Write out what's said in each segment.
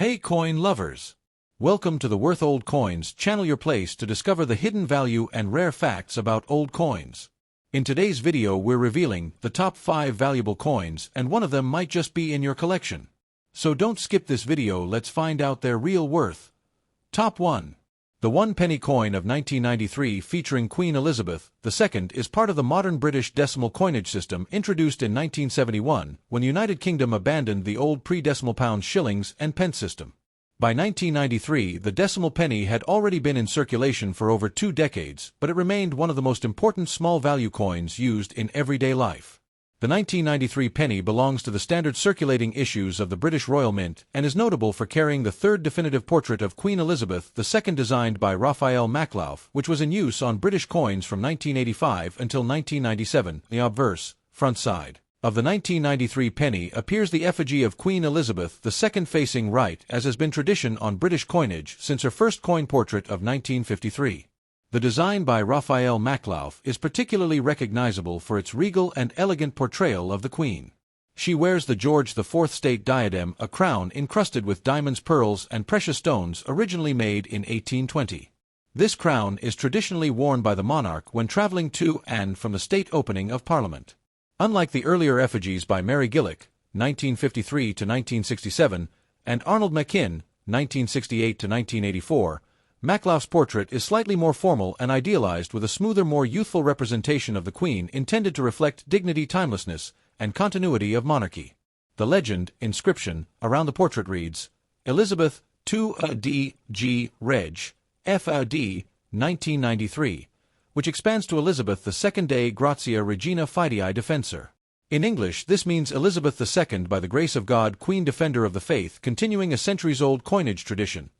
Hey coin lovers! Welcome to the Worth Old Coins channel, your place to discover the hidden value and rare facts about old coins. In today's video we're revealing the top 5 valuable coins, and one of them might just be in your collection. So don't skip this video, let's find out their real worth. Top 1. The 1 penny coin of 1993 featuring Queen Elizabeth II is part of the modern British decimal coinage system introduced in 1971 when the United Kingdom abandoned the old pre-decimal pounds, shillings, and pence system. By 1993, the decimal penny had already been in circulation for over 2 decades, but it remained one of the most important small-value coins used in everyday life. The 1993 penny belongs to the standard circulating issues of the British Royal Mint and is notable for carrying the third definitive portrait of Queen Elizabeth II designed by Raphael Maclauff, which was in use on British coins from 1985 until 1997. The obverse, front side, of the 1993 penny appears the effigy of Queen Elizabeth II facing right, as has been tradition on British coinage since her first coin portrait of 1953. The design by Raphael Maclauff is particularly recognizable for its regal and elegant portrayal of the Queen. She wears the George IV state diadem, a crown encrusted with diamonds, pearls, and precious stones originally made in 1820. This crown is traditionally worn by the monarch when traveling to and from the state opening of Parliament. Unlike the earlier effigies by Mary Gillick, 1953 to 1967, and Arnold Machin, 1968 to 1984, Maclauff's portrait is slightly more formal and idealized, with a smoother, more youthful representation of the Queen intended to reflect dignity, timelessness, and continuity of monarchy. The legend, inscription, around the portrait reads, Elizabeth II D.G. Reg. F.A.D. 1993, which expands to Elizabeth II Dei Grazia Regina Fidei Defensor. In English, this means Elizabeth II by the grace of God, Queen Defender of the Faith, continuing a centuries-old coinage tradition.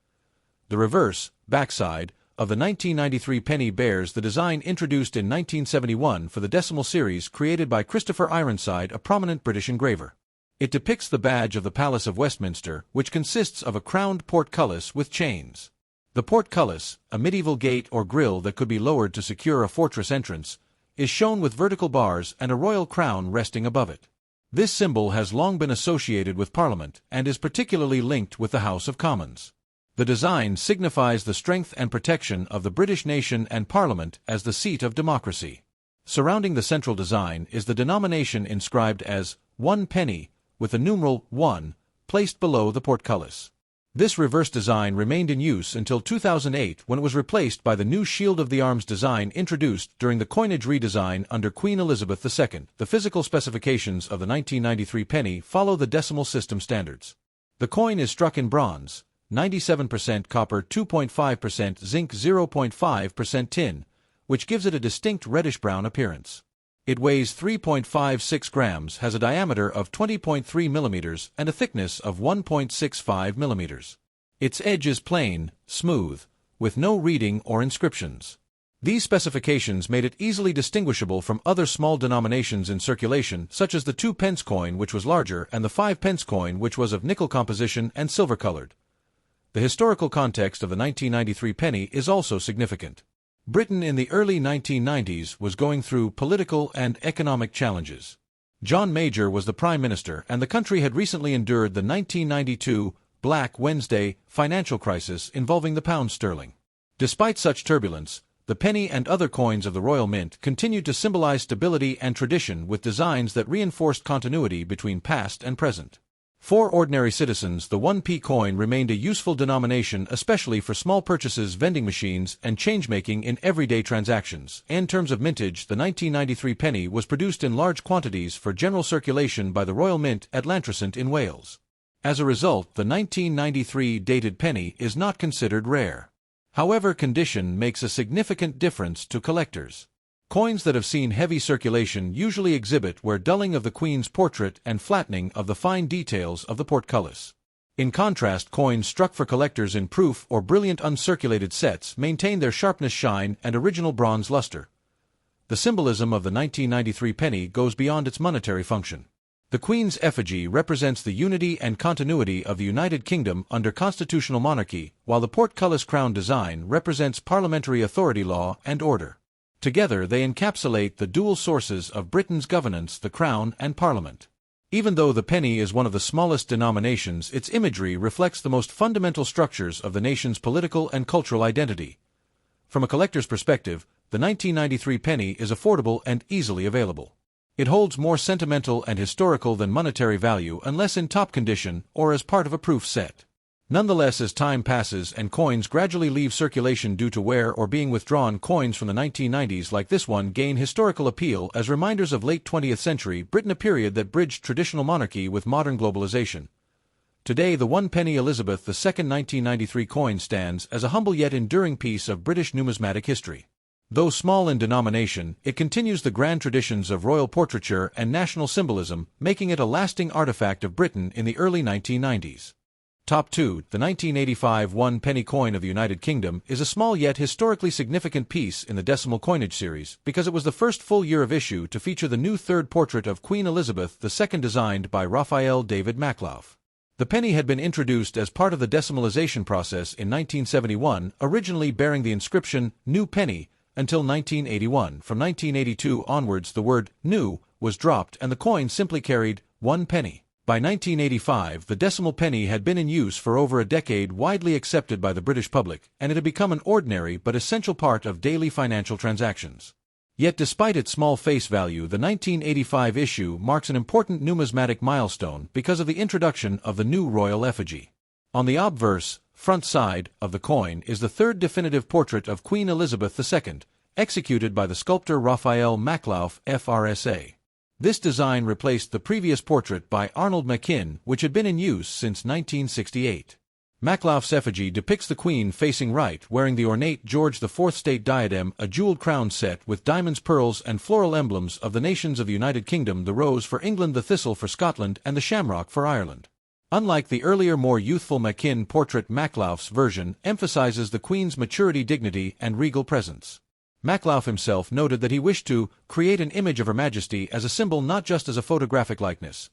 The reverse, backside, of the 1993 penny bears the design introduced in 1971 for the decimal series created by Christopher Ironside, a prominent British engraver. It depicts the badge of the Palace of Westminster, which consists of a crowned portcullis with chains. The portcullis, a medieval gate or grille that could be lowered to secure a fortress entrance, is shown with vertical bars and a royal crown resting above it. This symbol has long been associated with Parliament and is particularly linked with the House of Commons. The design signifies the strength and protection of the British nation and Parliament as the seat of democracy. Surrounding the central design is the denomination inscribed as 1 penny, with the numeral 1 placed below the portcullis. This reverse design remained in use until 2008, when it was replaced by the new Shield of the Arms design introduced during the coinage redesign under Queen Elizabeth II. The physical specifications of the 1993 penny follow the decimal system standards. The coin is struck in bronze, 97% copper, 2.5% zinc, 0.5% tin, which gives it a distinct reddish-brown appearance. It weighs 3.56 grams, has a diameter of 20.3 millimeters, and a thickness of 1.65 millimeters. Its edge is plain, smooth, with no reading or inscriptions. These specifications made it easily distinguishable from other small denominations in circulation, such as the 2 pence coin, which was larger, and the 5 pence coin, which was of nickel composition and silver-colored. The historical context of the 1993 penny is also significant. Britain in the early 1990s was going through political and economic challenges. John Major was the Prime Minister, and the country had recently endured the 1992 Black Wednesday financial crisis involving the pound sterling. Despite such turbulence, the penny and other coins of the Royal Mint continued to symbolize stability and tradition, with designs that reinforced continuity between past and present. For ordinary citizens, the 1p coin remained a useful denomination, especially for small purchases, vending machines, and change-making in everyday transactions. In terms of mintage, the 1993 penny was produced in large quantities for general circulation by the Royal Mint at Llantrisant in Wales. As a result, the 1993 dated penny is not considered rare. However, condition makes a significant difference to collectors. Coins that have seen heavy circulation usually exhibit wear, dulling of the Queen's portrait, and flattening of the fine details of the portcullis. In contrast, coins struck for collectors in proof or brilliant uncirculated sets maintain their sharpness, shine, and original bronze luster. The symbolism of the 1993 penny goes beyond its monetary function. The Queen's effigy represents the unity and continuity of the United Kingdom under constitutional monarchy, while the portcullis crown design represents parliamentary authority, law, and order. Together they encapsulate the dual sources of Britain's governance, the Crown and Parliament. Even though the penny is one of the smallest denominations, its imagery reflects the most fundamental structures of the nation's political and cultural identity. From a collector's perspective, the 1993 penny is affordable and easily available. It holds more sentimental and historical than monetary value unless in top condition or as part of a proof set. Nonetheless, as time passes and coins gradually leave circulation due to wear or being withdrawn, coins from the 1990s like this one gain historical appeal as reminders of late 20th century Britain, a period that bridged traditional monarchy with modern globalization. Today, the 1 penny Elizabeth II 1993 coin stands as a humble yet enduring piece of British numismatic history. Though small in denomination, it continues the grand traditions of royal portraiture and national symbolism, making it a lasting artifact of Britain in the early 1990s. Top 2. The 1985 1 penny coin of the United Kingdom is a small yet historically significant piece in the decimal coinage series because it was the first full year of issue to feature the new third portrait of Queen Elizabeth II designed by Raphael David Maklauf. The penny had been introduced as part of the decimalization process in 1971, originally bearing the inscription "New Penny," until 1981. From 1982 onwards, the word "new" was dropped and the coin simply carried 1 penny. By 1985, the decimal penny had been in use for over a decade, widely accepted by the British public, and it had become an ordinary but essential part of daily financial transactions. Yet despite its small face value, the 1985 issue marks an important numismatic milestone because of the introduction of the new royal effigy. On the obverse, front side, of the coin is the third definitive portrait of Queen Elizabeth II, executed by the sculptor Raphael Maklauf, FRSA. This design replaced the previous portrait by Arnold Machin, which had been in use since 1968. Maklauf's effigy depicts the Queen facing right, wearing the ornate George IV state diadem, a jeweled crown set with diamonds, pearls, and floral emblems of the nations of the United Kingdom: the rose for England, the thistle for Scotland, and the shamrock for Ireland. Unlike the earlier, more youthful Machin portrait, Maklauf's version emphasizes the Queen's maturity, dignity, and regal presence. Maklauf himself noted that he wished to create an image of Her Majesty as a symbol, not just as a photographic likeness.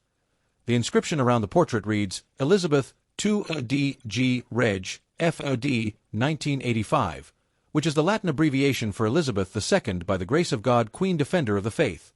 The inscription around the portrait reads, Elizabeth II D.G. Reg. F.O.D. 1985, which is the Latin abbreviation for Elizabeth II by the grace of God, Queen Defender of the Faith.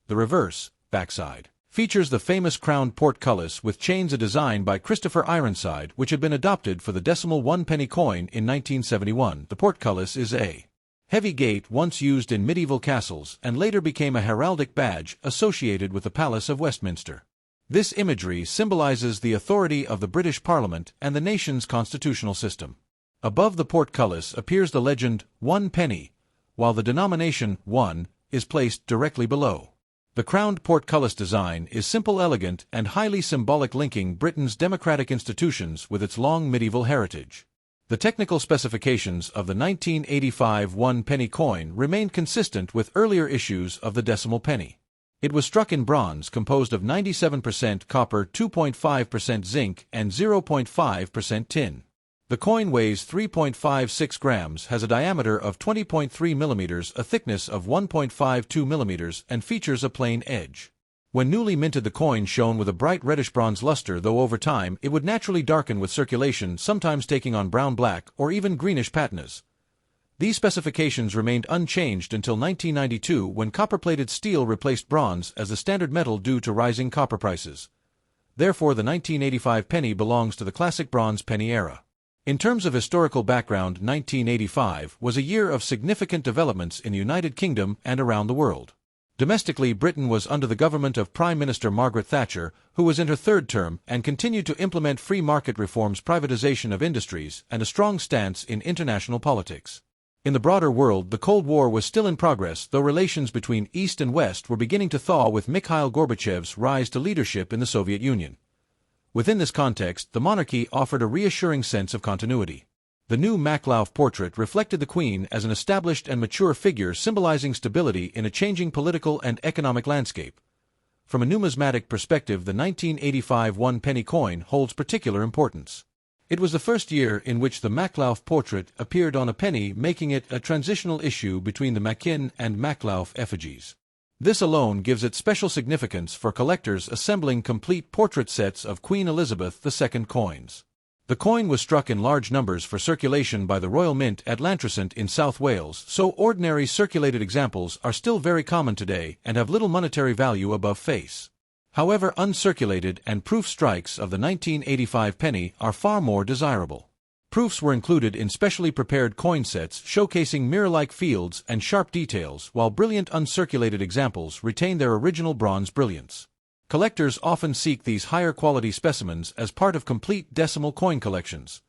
The reverse, backside, features the famous crowned portcullis with chains, a design by Christopher Ironside, which had been adopted for the decimal 1 penny coin in 1971. The portcullis is a heavy gate once used in medieval castles and later became a heraldic badge associated with the Palace of Westminster. This imagery symbolizes the authority of the British Parliament and the nation's constitutional system. Above the portcullis appears the legend, 1 penny, while the denomination, 1, is placed directly below. The crowned portcullis design is simple, elegant, and highly symbolic, linking Britain's democratic institutions with its long medieval heritage. The technical specifications of the 1985 1 penny coin remained consistent with earlier issues of the decimal penny. It was struck in bronze, composed of 97% copper, 2.5% zinc, and 0.5% tin. The coin weighs 3.56 grams, has a diameter of 20.3 millimeters, a thickness of 1.52 millimeters, and features a plain edge. When newly minted, the coin shone with a bright reddish-bronze luster, though over time it would naturally darken with circulation, sometimes taking on brown-black or even greenish patinas. These specifications remained unchanged until 1992, when copper-plated steel replaced bronze as the standard metal due to rising copper prices. Therefore, the 1985 penny belongs to the classic bronze penny era. In terms of historical background, 1985 was a year of significant developments in the United Kingdom and around the world. Domestically, Britain was under the government of Prime Minister Margaret Thatcher, who was in her third term and continued to implement free market reforms, privatization of industries, and a strong stance in international politics. In the broader world, the Cold War was still in progress, though relations between East and West were beginning to thaw with Mikhail Gorbachev's rise to leadership in the Soviet Union. Within this context, the monarchy offered a reassuring sense of continuity. The new Maklauf portrait reflected the Queen as an established and mature figure, symbolizing stability in a changing political and economic landscape. From a numismatic perspective, the 1985 1 penny coin holds particular importance. It was the first year in which the Maklauf portrait appeared on a penny, making it a transitional issue between the Machin and Maklauf effigies. This alone gives it special significance for collectors assembling complete portrait sets of Queen Elizabeth II coins. The coin was struck in large numbers for circulation by the Royal Mint at Llantrisant in South Wales, so ordinary circulated examples are still very common today and have little monetary value above face. However, uncirculated and proof strikes of the 1985 penny are far more desirable. Proofs were included in specially prepared coin sets showcasing mirror-like fields and sharp details, while brilliant uncirculated examples retain their original bronze brilliance. Collectors often seek these higher-quality specimens as part of complete decimal coin collections.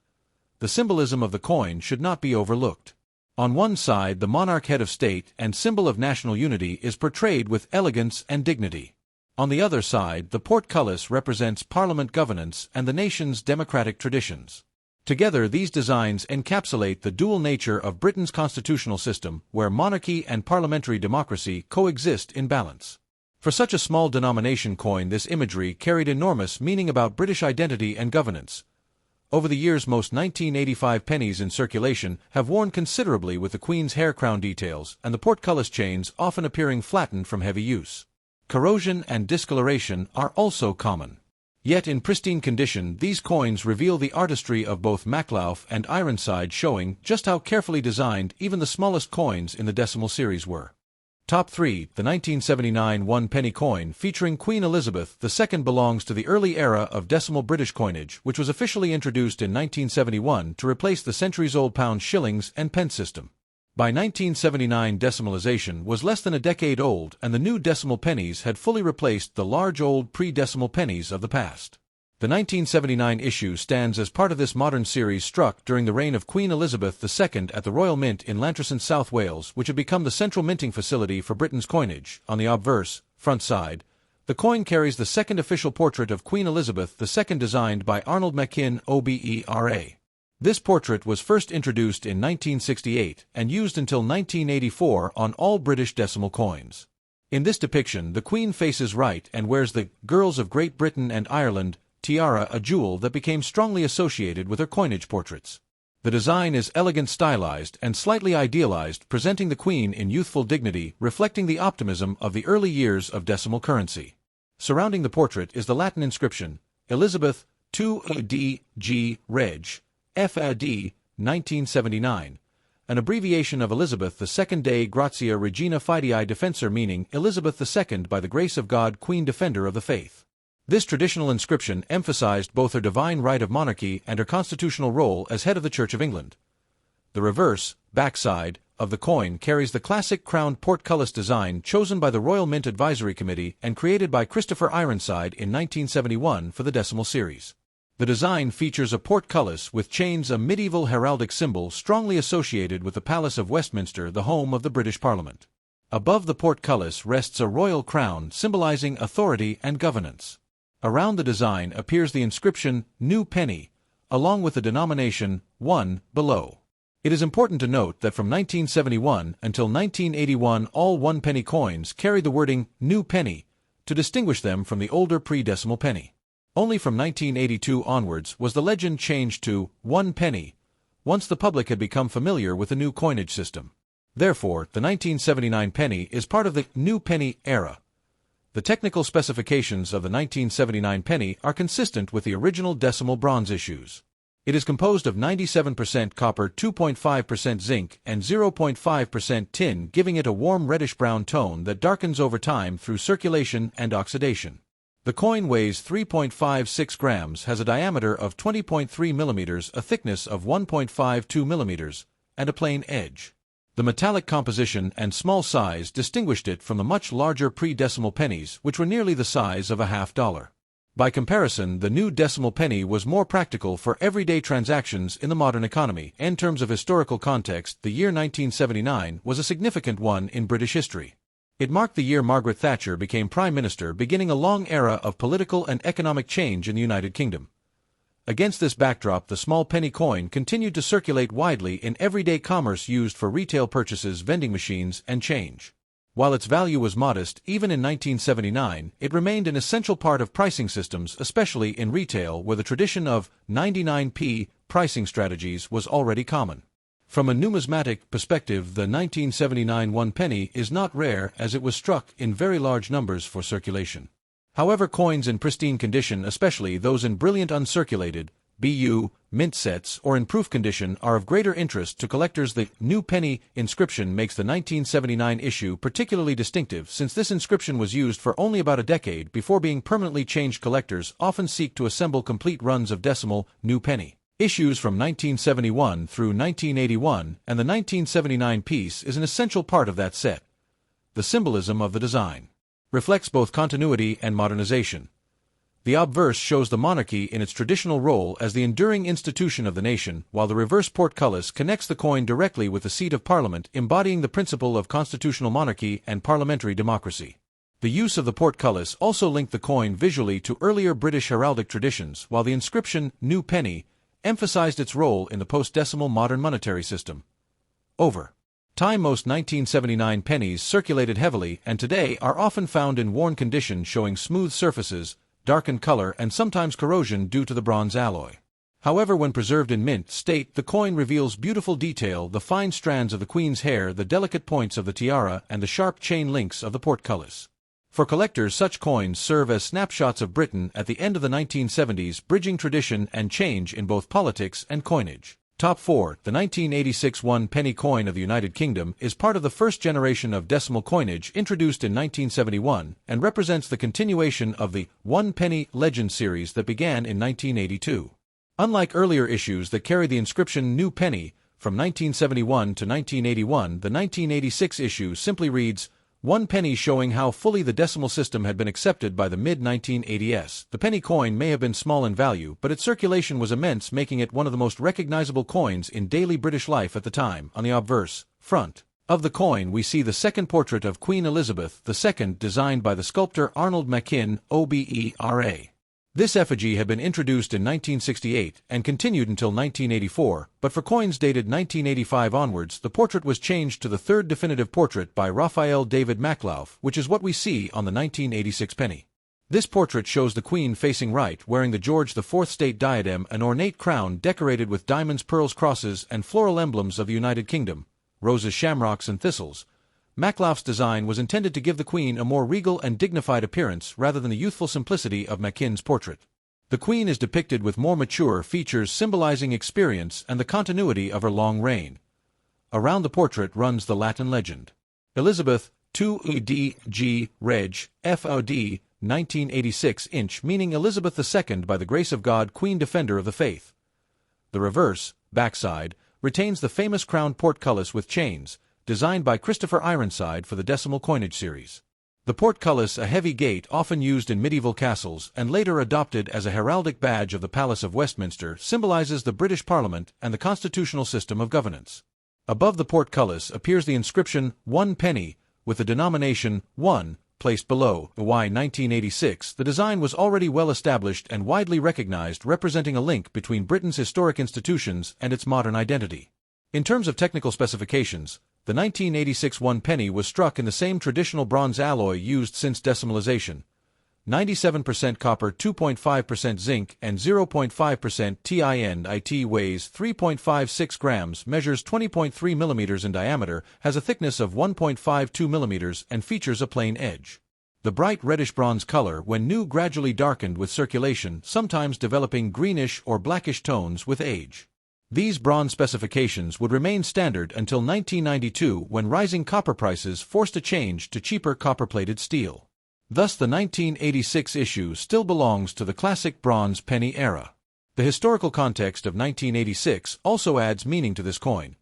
The symbolism of the coin should not be overlooked. On one side, the monarch head of state and symbol of national unity is portrayed with elegance and dignity. On the other side, the portcullis represents parliament governance and the nation's democratic traditions. Together, these designs encapsulate the dual nature of Britain's constitutional system, where monarchy and parliamentary democracy coexist in balance. For such a small denomination coin, this imagery carried enormous meaning about British identity and governance. Over the years, most 1985 pennies in circulation have worn considerably, with the Queen's hair crown details and the portcullis chains often appearing flattened from heavy use. Corrosion and discoloration are also common. Yet in pristine condition, these coins reveal the artistry of both Maklauf and Ironside, showing just how carefully designed even the smallest coins in the decimal series were. Top 3. The 1979 one-penny coin featuring Queen Elizabeth II belongs to the early era of decimal British coinage, which was officially introduced in 1971 to replace the centuries-old pound, shillings, and pence system. By 1979, decimalization was less than a decade old, and the new decimal pennies had fully replaced the large old pre-decimal pennies of the past. The 1979 issue stands as part of this modern series struck during the reign of Queen Elizabeth II at the Royal Mint in Llantrisant, South Wales, which had become the central minting facility for Britain's coinage. On the obverse, front side, the coin carries the second official portrait of Queen Elizabeth II designed by Arnold Machin OBERA. This portrait was first introduced in 1968 and used until 1984 on all British decimal coins. In this depiction, the Queen faces right and wears the Girls of Great Britain and Ireland tiara, a jewel that became strongly associated with her coinage portraits. The design is elegant, stylized, and slightly idealized, presenting the Queen in youthful dignity, reflecting the optimism of the early years of decimal currency. Surrounding the portrait is the Latin inscription, Elizabeth II AD Reg. FAD, 1979, an abbreviation of Elizabeth II Dei Gratia Regina Fidei Defensor, meaning Elizabeth II by the grace of God, Queen Defender of the Faith. This traditional inscription emphasized both her divine right of monarchy and her constitutional role as head of the Church of England. The reverse, backside, of the coin carries the classic crowned portcullis design chosen by the Royal Mint Advisory Committee and created by Christopher Ironside in 1971 for the decimal series. The design features a portcullis with chains, a medieval heraldic symbol strongly associated with the Palace of Westminster, the home of the British Parliament. Above the portcullis rests a royal crown symbolizing authority and governance. Around the design appears the inscription, New Penny, along with the denomination, 1, below. It is important to note that from 1971 until 1981 all one-penny coins carried the wording, New Penny, to distinguish them from the older pre-decimal penny. Only from 1982 onwards was the legend changed to 1 penny, once the public had become familiar with the new coinage system. Therefore, the 1979 penny is part of the New Penny era. The technical specifications of the 1979 penny are consistent with the original decimal bronze issues. It is composed of 97% copper, 2.5% zinc, and 0.5% tin, giving it a warm reddish-brown tone that darkens over time through circulation and oxidation. The coin weighs 3.56 grams, has a diameter of 20.3 millimeters, a thickness of 1.52 millimeters, and a plain edge. The metallic composition and small size distinguished it from the much larger pre-decimal pennies, which were nearly the size of a $50. By comparison, the new decimal penny was more practical for everyday transactions in the modern economy. In terms of historical context, the year 1979 was a significant one in British history. It marked the year Margaret Thatcher became Prime Minister, beginning a long era of political and economic change in the United Kingdom. Against this backdrop, the small penny coin continued to circulate widely in everyday commerce used for retail purchases, vending machines, and change. While its value was modest, even in 1979, it remained an essential part of pricing systems, especially in retail, where the tradition of 99p pricing strategies was already common. From a numismatic perspective, the 1979 one penny is not rare, as it was struck in very large numbers for circulation. However, coins in pristine condition, especially those in brilliant uncirculated, BU, mint sets, or in proof condition are of greater interest to collectors. The new penny inscription makes the 1979 issue particularly distinctive since this inscription was used for only about a decade before being permanently changed. Collectors often seek to assemble complete runs of decimal, new penny issues from 1971 through 1981, and the 1979 piece is an essential part of that set. The symbolism of the design reflects both continuity and modernization. The obverse shows the monarchy in its traditional role as the enduring institution of the nation, while the reverse portcullis connects the coin directly with the seat of Parliament, embodying the principle of constitutional monarchy and parliamentary democracy. The use of the portcullis also linked the coin visually to earlier British heraldic traditions, while the inscription, new penny, emphasized its role in the post-decimal modern monetary system. Over time, most 1979 pennies circulated heavily and today are often found in worn condition, showing smooth surfaces, darkened color, and sometimes corrosion due to the bronze alloy. However, when preserved in mint state, the coin reveals beautiful detail: the fine strands of the Queen's hair, the delicate points of the tiara, and the sharp chain links of the portcullis. For collectors, such coins serve as snapshots of Britain at the end of the 1970s, bridging tradition and change in both politics and coinage. Top 4. The 1986 one-penny coin of the United Kingdom is part of the first generation of decimal coinage introduced in 1971 and represents the continuation of the one-penny legend series that began in 1982. Unlike earlier issues that carry the inscription new penny, from 1971 to 1981, the 1986 issue simply reads, one penny, showing how fully the decimal system had been accepted by the mid-1980s. The penny coin may have been small in value, but its circulation was immense, making it one of the most recognizable coins in daily British life at the time. On the obverse front of the coin, we see the second portrait of Queen Elizabeth II, designed by the sculptor Arnold Machin, OBERA. This effigy had been introduced in 1968 and continued until 1984, but for coins dated 1985 onwards, the portrait was changed to the third definitive portrait by Raphael David Maklauf, which is what we see on the 1986 penny. This portrait shows the Queen facing right, wearing the George IV state diadem, an ornate crown decorated with diamonds, pearls, crosses, and floral emblems of the United Kingdom, roses, shamrocks, and thistles. Maklauf's design was intended to give the Queen a more regal and dignified appearance rather than the youthful simplicity of Machin's portrait. The Queen is depicted with more mature features, symbolizing experience and the continuity of her long reign. Around the portrait runs the Latin legend, Elizabeth, 2 EDG, Reg, FOD, 1986 inch, meaning Elizabeth II, by the grace of God, Queen Defender of the Faith. The reverse, backside, retains the famous crowned portcullis with chains, designed by Christopher Ironside for the decimal coinage series. The portcullis, a heavy gate often used in medieval castles and later adopted as a heraldic badge of the Palace of Westminster, symbolizes the British Parliament and the constitutional system of governance. Above the portcullis appears the inscription, one penny, with the denomination, 1, placed below. The Y 1986, the design was already well established and widely recognized, representing a link between Britain's historic institutions and its modern identity. In terms of technical specifications, the 1986 one penny was struck in the same traditional bronze alloy used since decimalization. 97% copper, 2.5% zinc, and 0.5% tin. It weighs 3.56 grams, measures 20.3 millimeters in diameter, has a thickness of 1.52 millimeters, and features a plain edge. The bright reddish bronze color, when new, gradually darkened with circulation, sometimes developing greenish or blackish tones with age. These bronze specifications would remain standard until 1992, when rising copper prices forced a change to cheaper copper-plated steel. Thus, the 1986 issue still belongs to the classic bronze penny era. The historical context of 1986 also adds meaning to this coin.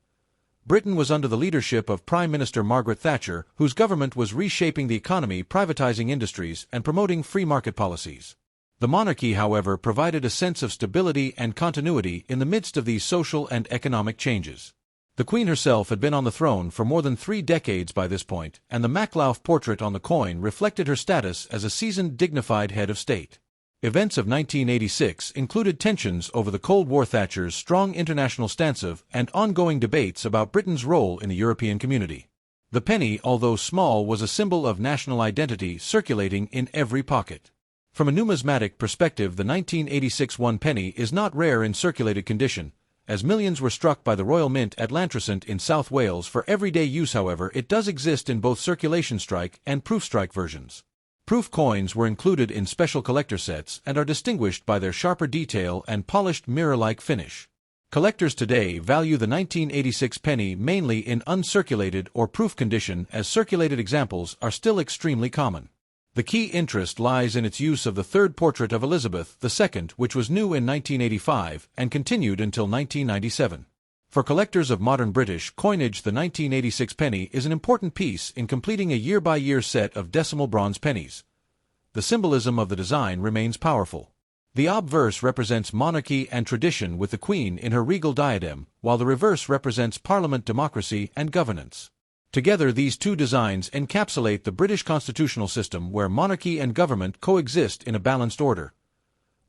Britain was under the leadership of Prime Minister Margaret Thatcher, whose government was reshaping the economy, privatizing industries, and promoting free market policies. The monarchy, however, provided a sense of stability and continuity in the midst of these social and economic changes. The Queen herself had been on the throne for more than 3 decades by this point, and the Maklauf portrait on the coin reflected her status as a seasoned, dignified head of state. Events of 1986 included tensions over the Cold War, Thatcher's strong international stance, and ongoing debates about Britain's role in the European community. The penny, although small, was a symbol of national identity, circulating in every pocket. From a numismatic perspective, the 1986 one penny is not rare in circulated condition, as millions were struck by the Royal Mint at Llantrisant in South Wales for everyday use. However, it does exist in both circulation strike and proof strike versions. Proof coins were included in special collector sets and are distinguished by their sharper detail and polished mirror-like finish. Collectors today value the 1986 penny mainly in uncirculated or proof condition, as circulated examples are still extremely common. The key interest lies in its use of the third portrait of Elizabeth II, which was new in 1985 and continued until 1997. For collectors of modern British coinage, the 1986 penny is an important piece in completing a year-by-year set of decimal bronze pennies. The symbolism of the design remains powerful. The obverse represents monarchy and tradition with the Queen in her regal diadem, while the reverse represents Parliament, democracy, and governance. Together, these two designs encapsulate the British constitutional system where monarchy and government coexist in a balanced order.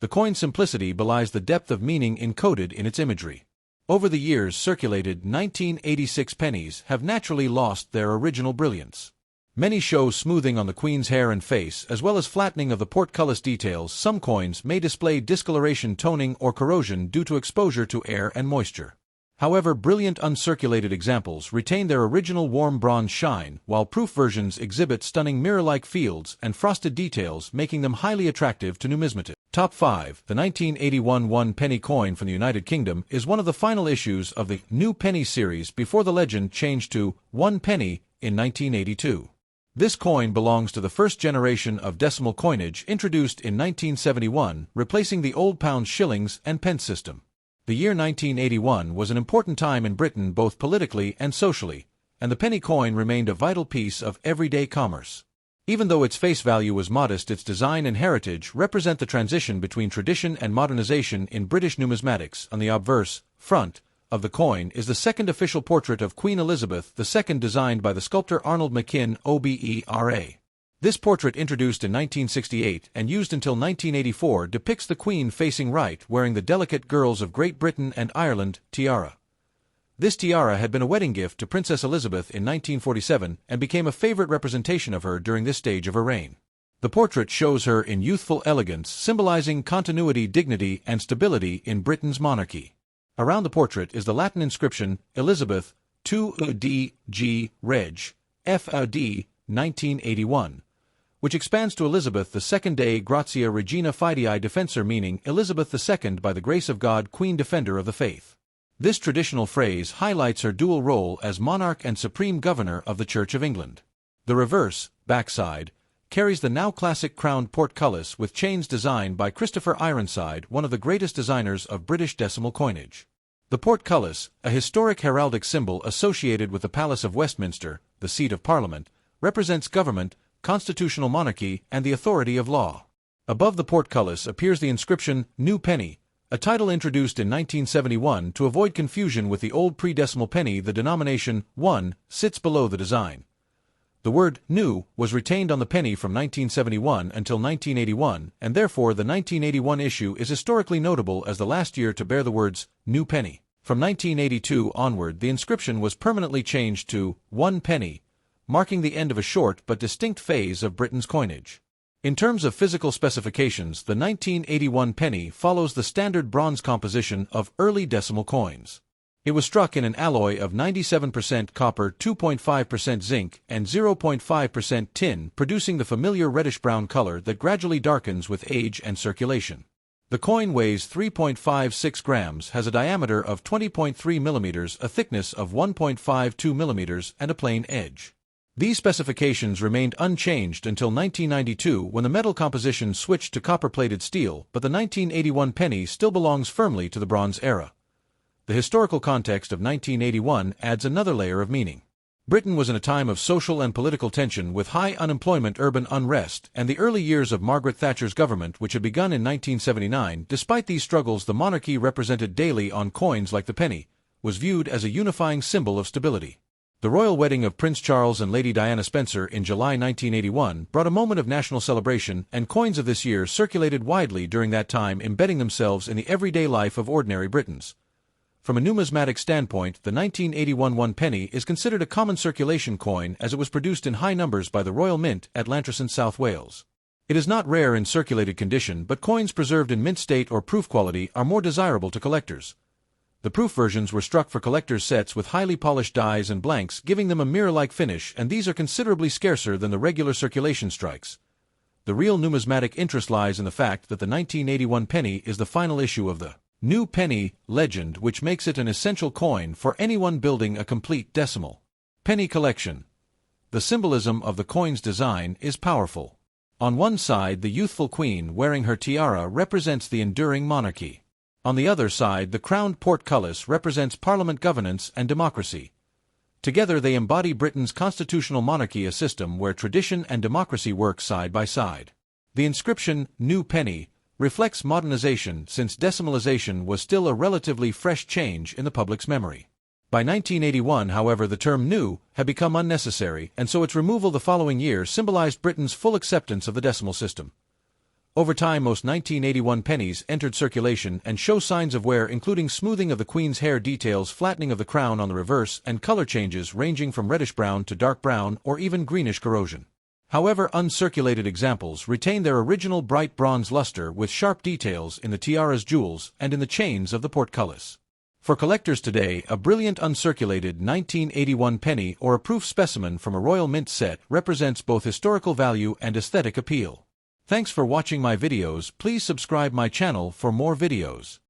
The coin's simplicity belies the depth of meaning encoded in its imagery. Over the years, circulated 1986 pennies have naturally lost their original brilliance. Many show smoothing on the Queen's hair and face, as well as flattening of the portcullis details. Some coins may display discoloration, toning, or corrosion due to exposure to air and moisture. However, brilliant uncirculated examples retain their original warm bronze shine, while proof versions exhibit stunning mirror-like fields and frosted details, making them highly attractive to numismatics. Top 5. The 1981 one-penny coin from the United Kingdom is one of the final issues of the New Penny series before the legend changed to 1 penny in 1982. This coin belongs to the first generation of decimal coinage introduced in 1971, replacing the old pounds, shillings, and pence system. The year 1981 was an important time in Britain both politically and socially, and the penny coin remained a vital piece of everyday commerce. Even though its face value was modest, its design and heritage represent the transition between tradition and modernization in British numismatics. On the obverse front of the coin is the second official portrait of Queen Elizabeth II, designed by the sculptor Arnold Machin, OBERA. This portrait, introduced in 1968 and used until 1984, depicts the Queen facing right, wearing the delicate Girls of Great Britain and Ireland tiara. This tiara had been a wedding gift to Princess Elizabeth in 1947 and became a favorite representation of her during this stage of her reign. The portrait shows her in youthful elegance, symbolizing continuity, dignity, and stability in Britain's monarchy. Around the portrait is the Latin inscription, Elizabeth, 2 G Reg, FAD, 1981, which expands to Elizabeth II Dei Gratia Regina Fidei Defensor, meaning Elizabeth II by the grace of God, Queen Defender of the Faith. This traditional phrase highlights her dual role as monarch and supreme governor of the Church of England. The reverse, backside, carries the now classic crowned portcullis with chains designed by Christopher Ironside, one of the greatest designers of British decimal coinage. The portcullis, a historic heraldic symbol associated with the Palace of Westminster, the seat of Parliament, represents government, constitutional monarchy, and the authority of law. Above the portcullis appears the inscription, New Penny, a title introduced in 1971 to avoid confusion with the old pre-decimal penny. The denomination 1 sits below the design. The word new was retained on the penny from 1971 until 1981, and therefore the 1981 issue is historically notable as the last year to bear the words New Penny. From 1982 onward, the inscription was permanently changed to 1 penny, marking the end of a short but distinct phase of Britain's coinage. In terms of physical specifications, the 1981 penny follows the standard bronze composition of early decimal coins. It was struck in an alloy of 97% copper, 2.5% zinc, and 0.5% tin, producing the familiar reddish-brown color that gradually darkens with age and circulation. The coin weighs 3.56 grams, has a diameter of 20.3 millimeters, a thickness of 1.52 millimeters, and a plain edge. These specifications remained unchanged until 1992, when the metal composition switched to copper-plated steel, but the 1981 penny still belongs firmly to the Bronze era. The historical context of 1981 adds another layer of meaning. Britain was in a time of social and political tension with high unemployment, urban unrest, and the early years of Margaret Thatcher's government, which had begun in 1979. Despite these struggles, the monarchy, represented daily on coins like the penny, was viewed as a unifying symbol of stability. The royal wedding of Prince Charles and Lady Diana Spencer in July 1981 brought a moment of national celebration, and coins of this year circulated widely during that time, embedding themselves in the everyday life of ordinary Britons. From a numismatic standpoint, the 1981 one penny is considered a common circulation coin as it was produced in high numbers by the Royal Mint at Llantrisant, South Wales. It is not rare in circulated condition, but coins preserved in mint state or proof quality are more desirable to collectors. The proof versions were struck for collectors' sets with highly polished dies and blanks, giving them a mirror-like finish, and these are considerably scarcer than the regular circulation strikes. The real numismatic interest lies in the fact that the 1981 penny is the final issue of the new penny legend, which makes it an essential coin for anyone building a complete decimal penny collection. The symbolism of the coin's design is powerful. On one side, the youthful queen wearing her tiara represents the enduring monarchy. On the other side, the crowned portcullis represents parliament governance and democracy. Together they embody Britain's constitutional monarchy, a system where tradition and democracy work side by side. The inscription, New Penny, reflects modernization, since decimalization was still a relatively fresh change in the public's memory. By 1981, however, the term new had become unnecessary, and so its removal the following year symbolized Britain's full acceptance of the decimal system. Over time, most 1981 pennies entered circulation and show signs of wear, including smoothing of the Queen's hair details, flattening of the crown on the reverse, and color changes ranging from reddish-brown to dark brown or even greenish corrosion. However, uncirculated examples retain their original bright bronze luster with sharp details in the tiara's jewels and in the chains of the portcullis. For collectors today, a brilliant uncirculated 1981 penny or a proof specimen from a Royal Mint set represents both historical value and aesthetic appeal. Thanks for watching my videos. Please subscribe my channel for more videos.